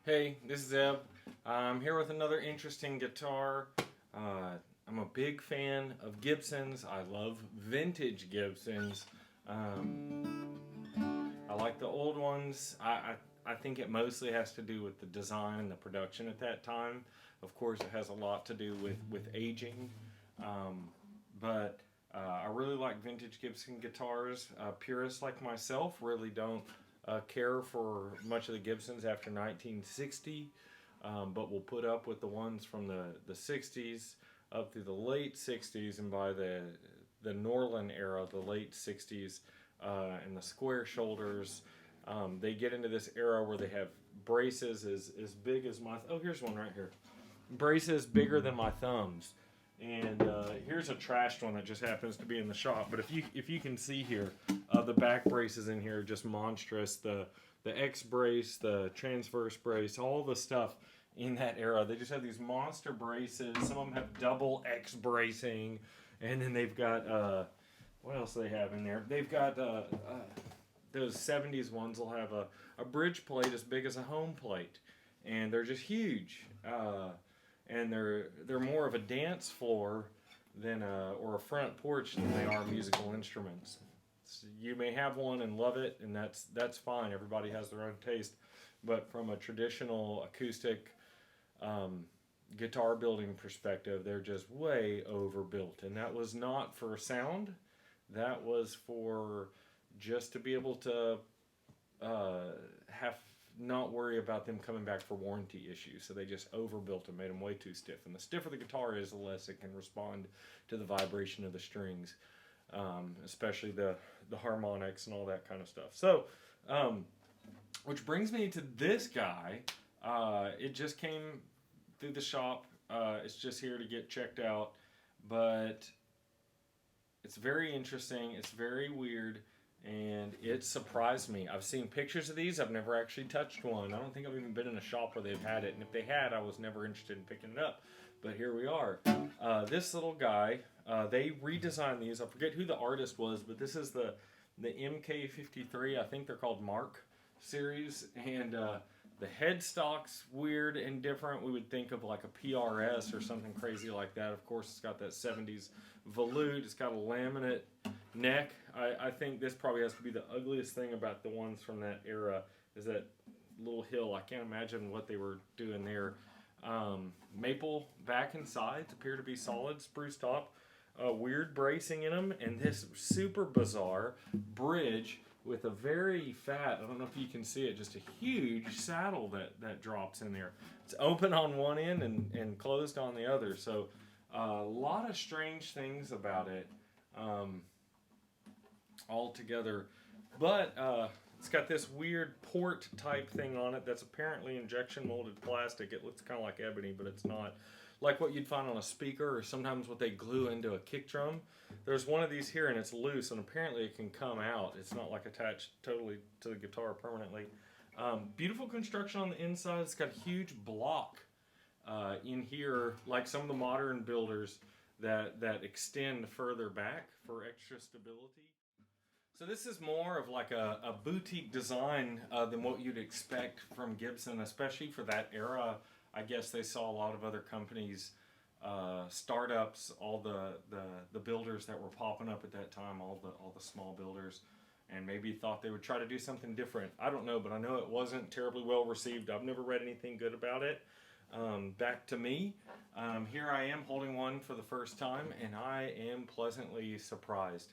Hey, this is Zeb. I'm here with another interesting guitar. I'm a big fan of Gibsons. I love vintage Gibsons. I like the old ones. I think it mostly has to do with the design and the production at that time. Of course, it has a lot to do with aging. But I really like vintage Gibson guitars. Purists like myself really don't care for much of the Gibsons after 1960, but we'll put up with the ones from the 60s up through the late 60s, and by the Norland era, the late 60s, and the square shoulders, they get into this era where they have braces as big as my, oh, here's one right here. Braces bigger than my thumbs. And here's a trashed one that just happens to be in the shop. But if you can see here, the back braces in here are just monstrous. The X brace, the transverse brace, all the stuff in that era. They just have these monster braces. Some of them have double X bracing, and then they've got what else do they have in there? They've got those 70s ones will have a bridge plate as big as a home plate, and they're just huge. And they're more of a dance floor than or a front porch than they are musical instruments. So you may have one and love it, and that's fine. Everybody has their own taste. But from a traditional acoustic guitar building perspective, they're just way overbuilt. And that was not for sound. That was for just to be able to not worry about them coming back for warranty issues. So they just overbuilt them, made them way too stiff. And the stiffer the guitar is, the less it can respond to the vibration of the strings, especially the harmonics and all that kind of stuff. So, which brings me to this guy. It just came through the shop. It's just here to get checked out. But it's very interesting. It's very weird. And it surprised me. I've seen pictures of these. I've never actually touched one. I don't think I've even been in a shop where they've had it. And if they had, I was never interested in picking it up. But here we are. This little guy, they redesigned these. I forget who the artist was, but this is the MK53. I think they're called Mark series. And the headstock's weird and different. We would think of like a PRS or something crazy like that. Of course, it's got that 70s volute. It's got a laminate neck. I think this probably has to be the ugliest thing about the ones from that era, is that little hill. I can't imagine what they were doing there. Maple back and sides appear to be solid, spruce top. Weird bracing in them, and this super bizarre bridge with a very fat, I don't know if you can see it, just a huge saddle that drops in there. It's open on one end and closed on the other. So a lot of strange things about it. All together, but it's got this weird port type thing on it that's apparently injection molded plastic. It looks kind of like ebony, but it's not. Like what you'd find on a speaker, or sometimes what they glue into a kick drum. There's one of these here and it's loose, and apparently it can come out. It's not like attached totally to the guitar permanently. Beautiful construction on the inside. It's got a huge block in here, like some of the modern builders that extend further back for extra stability. So this is more of like a boutique design than what you'd expect from Gibson, especially for that era. I guess they saw a lot of other companies, startups, all the builders that were popping up at that time, all the small builders, and maybe thought they would try to do something different. I don't know, but I know it wasn't terribly well received. I've never read anything good about it. Back to me. Here I am holding one for the first time, and I am pleasantly surprised.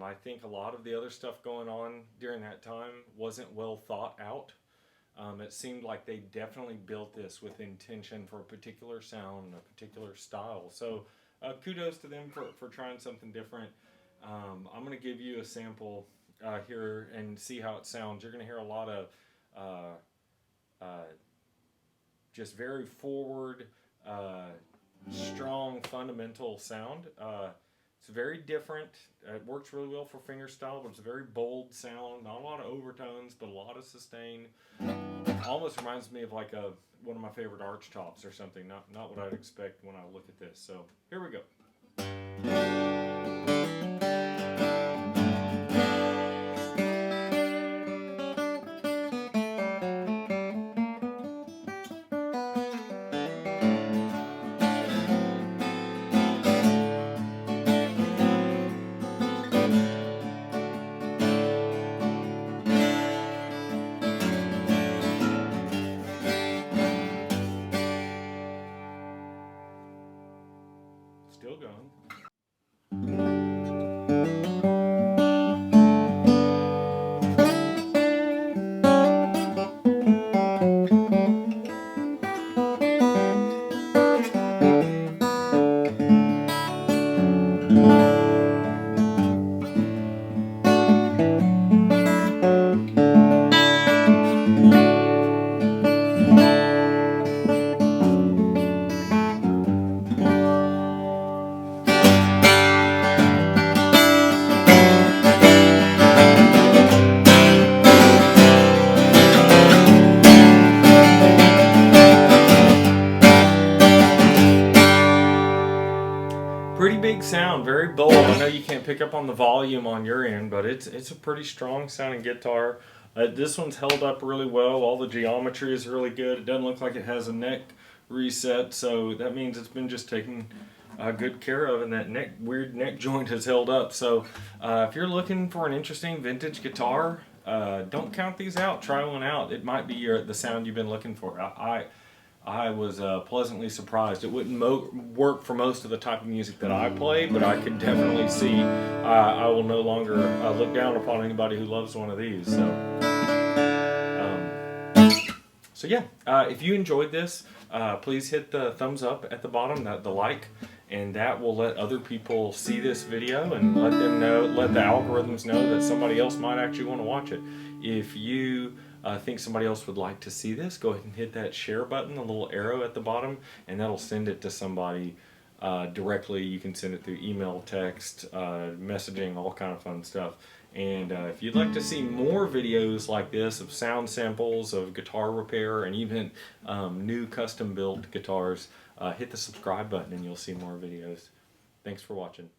I think a lot of the other stuff going on during that time wasn't well thought out. It seemed like they definitely built this with intention for a particular sound, a particular style. So kudos to them for trying something different. I'm going to give you a sample here and see how it sounds. You're going to hear a lot of just very forward, strong, fundamental sound. It's very different. It works really well for fingerstyle, but it's a very bold sound. Not a lot of overtones, but a lot of sustain. Almost reminds me of like one of my favorite arch tops or something. Not what I'd expect when I look at this. So here we go. pick up on the volume on your end, but it's a pretty strong sounding guitar. This one's held up really well. All the geometry is really good. It doesn't look like it has a neck reset, so that means it's been just taken good care of, and that weird neck joint has held up. So if you're looking for an interesting vintage guitar, don't count these out. Try one out. It might be the sound you've been looking for. I was pleasantly surprised. It wouldn't work for most of the type of music that I play, but I could definitely see I will no longer look down upon anybody who loves one of these. So yeah, if you enjoyed this, please hit the thumbs up at the bottom, the like, and that will let other people see this video and let them know, let the algorithms know that somebody else might actually want to watch it. If you think somebody else would like to see this, go ahead and hit that share button, the little arrow at the bottom, and that'll send it to somebody directly. You can send it through email, text, messaging, all kind of fun stuff. And if you'd like to see more videos like this of sound samples, of guitar repair, and even new custom built guitars, hit the subscribe button and you'll see more videos. Thanks for watching.